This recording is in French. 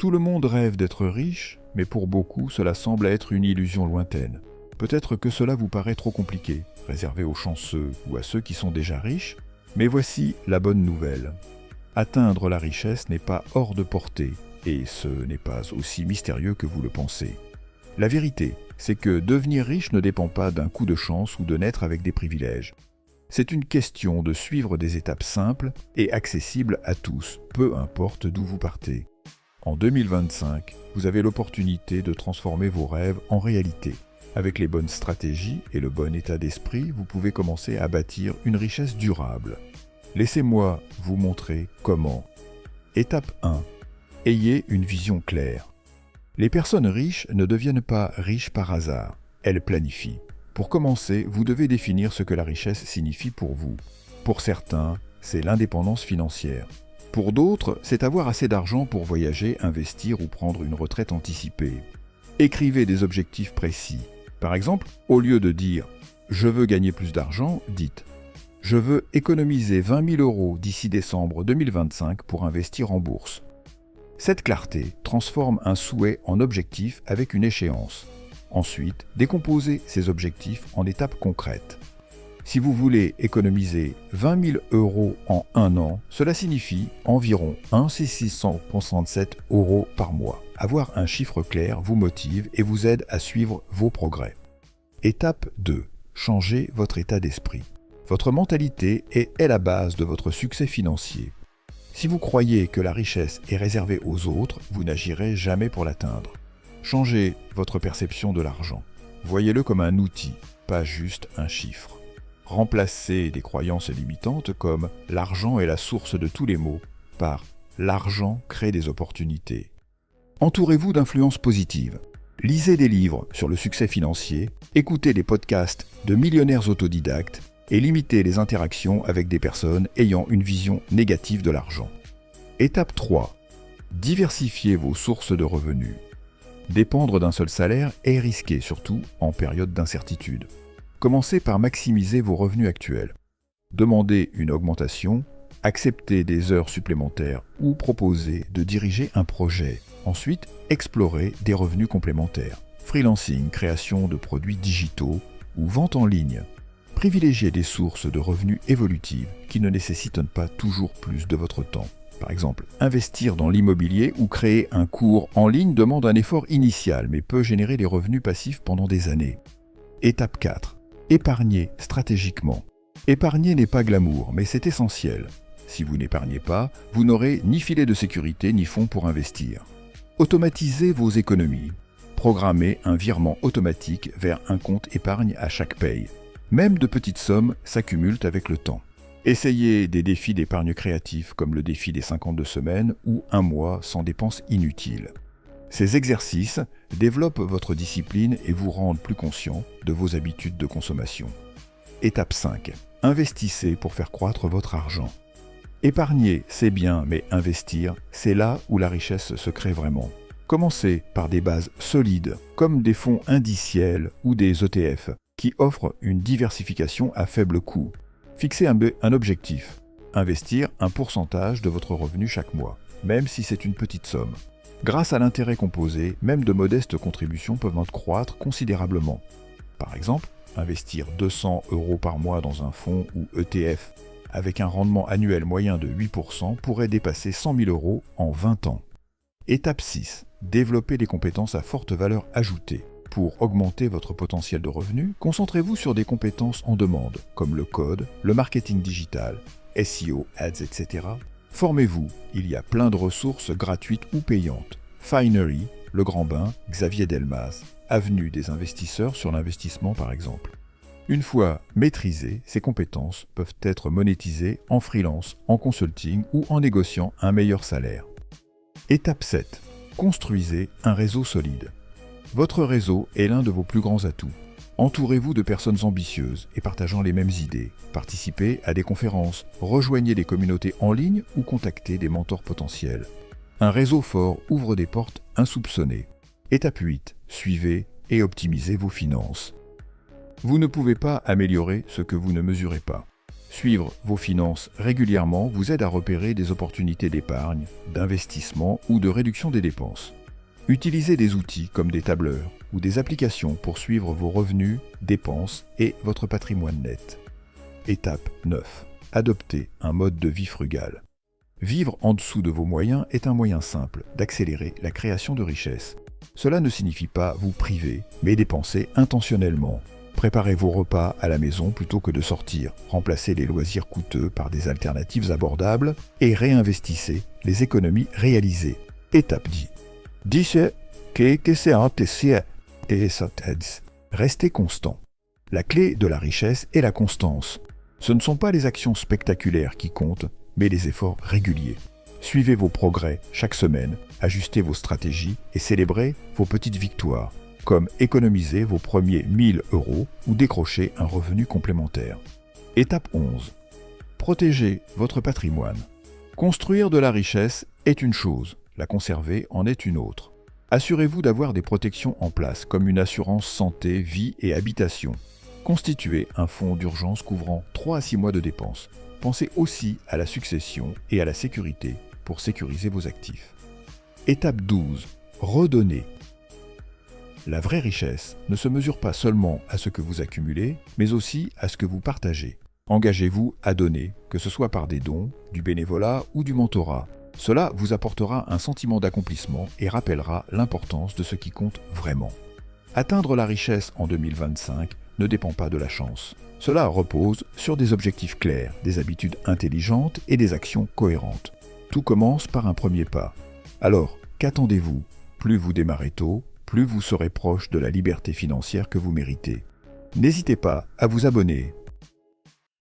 Tout le monde rêve d'être riche, mais pour beaucoup, cela semble être une illusion lointaine. Peut-être que cela vous paraît trop compliqué, réservé aux chanceux ou à ceux qui sont déjà riches, mais voici la bonne nouvelle. Atteindre la richesse n'est pas hors de portée, et ce n'est pas aussi mystérieux que vous le pensez. La vérité, c'est que devenir riche ne dépend pas d'un coup de chance ou de naître avec des privilèges. C'est une question de suivre des étapes simples et accessibles à tous, peu importe d'où vous partez. En 2025, vous avez l'opportunité de transformer vos rêves en réalité. Avec les bonnes stratégies et le bon état d'esprit, vous pouvez commencer à bâtir une richesse durable. Laissez-moi vous montrer comment. Étape 1. Ayez une vision claire. Les personnes riches ne deviennent pas riches par hasard, elles planifient. Pour commencer, vous devez définir ce que la richesse signifie pour vous. Pour certains, c'est l'indépendance financière. Pour d'autres, c'est avoir assez d'argent pour voyager, investir ou prendre une retraite anticipée. Écrivez des objectifs précis. Par exemple, au lieu de dire « je veux gagner plus d'argent », dites « je veux économiser 20 000 € d'ici décembre 2025 pour investir en bourse ». Cette clarté transforme un souhait en objectif avec une échéance. Ensuite, décomposez ces objectifs en étapes concrètes. Si vous voulez économiser 20 000 € en un an, cela signifie environ 1,667 € par mois. Avoir un chiffre clair vous motive et vous aide à suivre vos progrès. Étape 2. Changez votre état d'esprit. Votre mentalité est la base de votre succès financier. Si vous croyez que la richesse est réservée aux autres, vous n'agirez jamais pour l'atteindre. Changez votre perception de l'argent. Voyez-le comme un outil, pas juste un chiffre. Remplacez des croyances limitantes comme « l'argent est la source de tous les maux » par « l'argent crée des opportunités ». Entourez-vous d'influences positives. Lisez des livres sur le succès financier, écoutez des podcasts de millionnaires autodidactes et limitez les interactions avec des personnes ayant une vision négative de l'argent. Étape 3. Diversifiez vos sources de revenus. Dépendre d'un seul salaire est risqué, surtout en période d'incertitude. Commencez par maximiser vos revenus actuels. Demandez une augmentation, acceptez des heures supplémentaires ou proposez de diriger un projet. Ensuite, explorez des revenus complémentaires. Freelancing, création de produits digitaux ou vente en ligne. Privilégiez des sources de revenus évolutives qui ne nécessitent pas toujours plus de votre temps. Par exemple, investir dans l'immobilier ou créer un cours en ligne demande un effort initial mais peut générer des revenus passifs pendant des années. Étape 4. Épargnez stratégiquement. Épargner n'est pas glamour, mais c'est essentiel. Si vous n'épargnez pas, vous n'aurez ni filet de sécurité ni fonds pour investir. Automatisez vos économies. Programmez un virement automatique vers un compte épargne à chaque paye. Même de petites sommes s'accumulent avec le temps. Essayez des défis d'épargne créatifs comme le défi des 52 semaines ou un mois sans dépenses inutiles. Ces exercices développent votre discipline et vous rendent plus conscient de vos habitudes de consommation. Étape 5. Investissez pour faire croître votre argent. Épargner, c'est bien, mais investir, c'est là où la richesse se crée vraiment. Commencez par des bases solides, comme des fonds indiciels ou des ETF, qui offrent une diversification à faible coût. Fixez un objectif, investir un pourcentage de votre revenu chaque mois, même si c'est une petite somme. Grâce à l'intérêt composé, même de modestes contributions peuvent en croître considérablement. Par exemple, investir 200 € par mois dans un fonds ou ETF avec un rendement annuel moyen de 8% pourrait dépasser 100 000 € en 20 ans. Étape 6. Développer des compétences à forte valeur ajoutée. Pour augmenter votre potentiel de revenus, concentrez-vous sur des compétences en demande, comme le code, le marketing digital, SEO, ads, etc. Formez-vous, il y a plein de ressources gratuites ou payantes. Finery, Le Grand Bain, Xavier Delmas, Avenue des investisseurs sur l'investissement par exemple. Une fois maîtrisées, ces compétences peuvent être monétisées en freelance, en consulting ou en négociant un meilleur salaire. Étape 7. Construisez un réseau solide. Votre réseau est l'un de vos plus grands atouts. Entourez-vous de personnes ambitieuses et partageant les mêmes idées. Participez à des conférences, rejoignez des communautés en ligne ou contactez des mentors potentiels. Un réseau fort ouvre des portes insoupçonnées. Étape 8. Suivez et optimisez vos finances. Vous ne pouvez pas améliorer ce que vous ne mesurez pas. Suivre vos finances régulièrement vous aide à repérer des opportunités d'épargne, d'investissement ou de réduction des dépenses. Utilisez des outils comme des tableurs ou des applications pour suivre vos revenus, dépenses et votre patrimoine net. Étape 9. Adoptez un mode de vie frugal. Vivre en dessous de vos moyens est un moyen simple d'accélérer la création de richesse. Cela ne signifie pas vous priver, mais dépenser intentionnellement. Préparez vos repas à la maison plutôt que de sortir, remplacez les loisirs coûteux par des alternatives abordables et réinvestissez les économies réalisées. Étape 10. Restez constant. La clé de la richesse est la constance. Ce ne sont pas les actions spectaculaires qui comptent, mais les efforts réguliers. Suivez vos progrès chaque semaine, ajustez vos stratégies et célébrez vos petites victoires, comme économiser vos premiers 1000 € ou décrocher un revenu complémentaire. Étape 11. Protégez votre patrimoine. Construire de la richesse est une chose, la conserver en est une autre. Assurez-vous d'avoir des protections en place, comme une assurance santé, vie et habitation. Constituez un fonds d'urgence couvrant 3 à 6 mois de dépenses. Pensez aussi à la succession et à la sécurité pour sécuriser vos actifs. Étape 12. Redonner. La vraie richesse ne se mesure pas seulement à ce que vous accumulez, mais aussi à ce que vous partagez. Engagez-vous à donner, que ce soit par des dons, du bénévolat ou du mentorat. Cela vous apportera un sentiment d'accomplissement et rappellera l'importance de ce qui compte vraiment. Atteindre la richesse en 2025 ne dépend pas de la chance. Cela repose sur des objectifs clairs, des habitudes intelligentes et des actions cohérentes. Tout commence par un premier pas. Alors, qu'attendez-vous? Plus vous démarrez tôt, plus vous serez proche de la liberté financière que vous méritez. N'hésitez pas à vous abonner